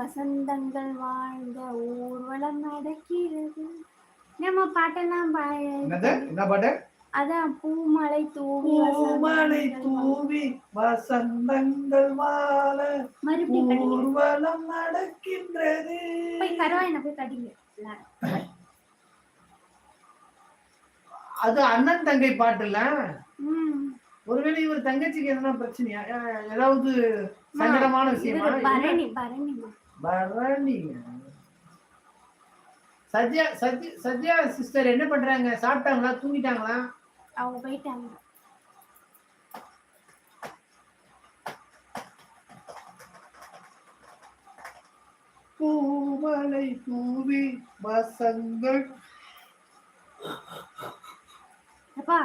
வசந்தங்கள் வாழ்ந்த ஊர்வலம் நடக்கிறது. நம்ம பாட்டெல்லாம் என்ன பாட்டு? அதான் பூமலை தூவி வசந்தங்கள் வாழ ஊர்வலம் நடக்கின்றது. போய் கருவாயனை போய் கட்டிங்க. அது அண்ணன் தங்கை பாட்டுல. ஒருவேளை இவர் தங்கச்சிக்கு எதனா பிரச்சனையா, ஏதாவது சங்கடமான விஷயமா? பரணி சத்யா சிஸ்டர் என்ன பண்றாங்க? சாப்பிட்டாங்களா, தூங்கிட்டாங்களா? அவங்க போயிட்டாங்க. பூமலை தூவி வசங்கள். அப்பா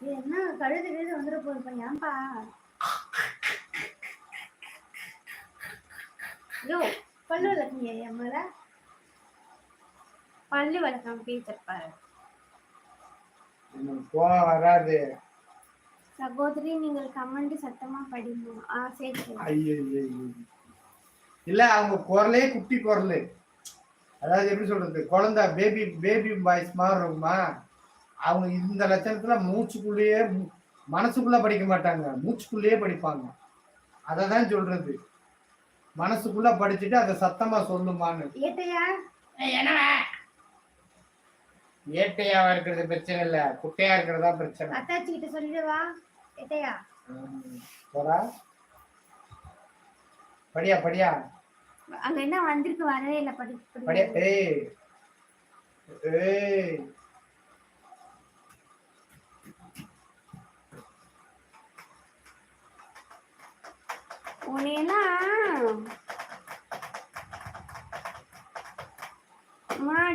என்ன கழுது வந்துட போகுதுப்பா, ஏன்பா? யோ பல்லு வளர்க்கீங்க அம்மால, பல்லு வளர்க்காம பேசிருப்பாரு. வராது சகோதரி, நீங்கள் கமெண்ட் சத்தமா படிக்கணும். சரி. இல்ல, அவங்க குரலே குட்டி குரல். அதாவது எப்படி சொல்றது, குழந்தை பேபி வாய்ஸ் மாதிரி இருக்குமா? அவங்க இந்த லட்சணத்துல மூச்சுக்குள்ளேயே, மனசுக்குள்ள படிக்க மாட்டாங்க, மூச்சுக்குள்ளேயே படிப்பாங்க. அததான் சொல்றது, மனசுக்குள்ள படிச்சுட்டு அதை சத்தமா சொல்லுமான்னு. ஏட்டையாவா இருக்கிறது பிரச்சனை இல்ல, குட்டையா இருக்கிறதா பிரச்சனை. அத்தாச்சி கிட்ட சொல்லிடுவா. ஏட்டையா போடா, படியா படியா. அங்க என்ன வந்திருக்கு, வரவே இல்ல. படியா. ஏய் ஏய், உன்னையெல்லாம்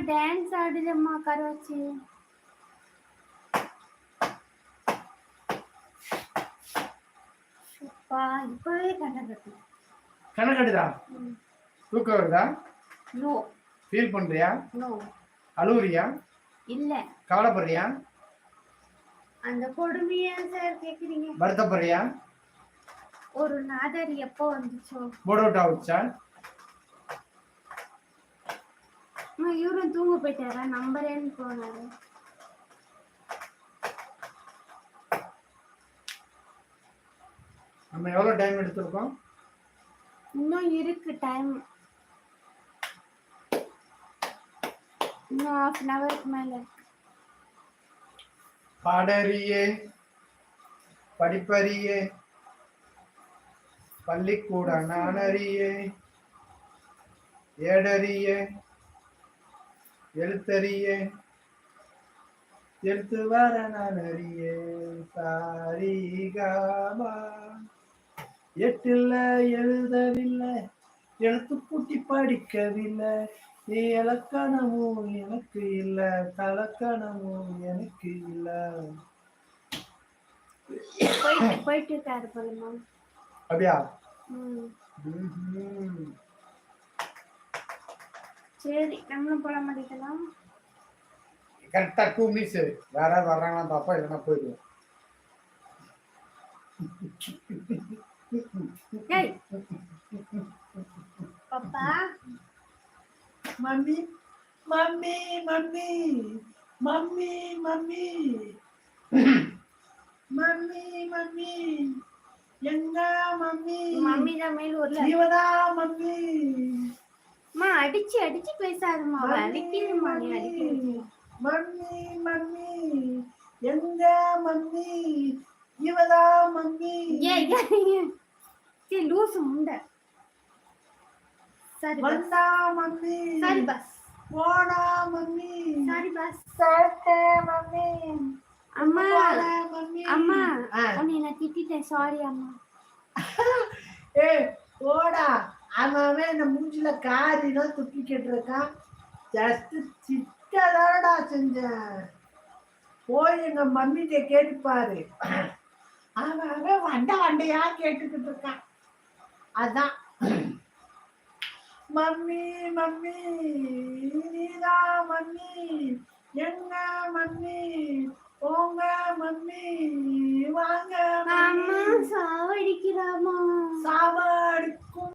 டான்ஸ் ஆடுதம்மா கருவாச்சி. இப்பவே கண்ணகட்டுதா? தூக்கம் வருதா? நோ. ஃபீல் பண்றியா? நோ. அழுவுறியா? இல்ல. கவலைப்படுறியா? அந்த கொடுமையா சார் கேக்குறீங்க? வருத்தப்படுறியா? ஒரு நாதர் எப்போ வந்துச்சோ போடோட்டா வச்சா? இவரும் தூங்க போயிட்டாரா? நம்பரேன்னு போனாரு. நம்ம எவ்வளவு டைம் எடுத்துருக்கோம்? இன்னும் இருக்கு டைம். இன்னும் 1/2 ஹவருக்கு மேல. பாடறியே படிப்பறியே பள்ளிக்கூட நானறியே ஏடறியே எழுத்தறியே எழுத்து வர நான் அறியே சாரிகாமா. 8ல் எழுதவில்லை, எழுத்து கூட்டி படிக்கவில்லை, இலக்கணமும் எனக்கு இல்ல, தலக்கணமும் எனக்கு இல்ல. போயிட்டு இருக்காரு போலமா. அப்படியா? சரி, நம்மளும் போட மாட்டேங்கலாம். கரெக்டா 2 மினிட்ஸ். வேற வர்றாங்களா பாப்பா, இல்லைன்னா போயிடுவோம். பாப்பா, mummy mummy mummy mummy mummy mummy mummy எங்க மம்மி? மம்மி தான் மேல் ஊர்ல. இவதா மம்மி. மா அடிச்சு அடிச்சு பேசாதம்மா, வலிக்குதுமா நீ அடிக்கிறது. மம்மி மம்மி எங்க மம்மி? இவதா மம்மி. ஏய் லூசு முண்டை. சரி வந்தா மம்மி. சரி பஸ். போடா மம்மி. சரி பஸ். சாப்பிட்டே மம்மி. அம்மா மம்மி. அம்மா உன்னை நான் திட்டிட்டேன், சாரி அம்மா. ஏய் போடா. அவன் இந்த மூஞ்சில காரிலாம் துப்பிக்கிட்டு இருக்கான். ஜஸ்ட் சிட்டதாடா செஞ்சேன். போய் எங்க மம்மிட்ட கேட்டுப்பாரு. அவன் வண்டையா கேட்டுக்கிட்டு இருக்கான். அதான் மம்மி மம்மி நீதான் மம்மி, எங்க மம்மி, போங்க மம்மி, வாங்க. அம்மா சாவடிக்கிறாமா. சாவடி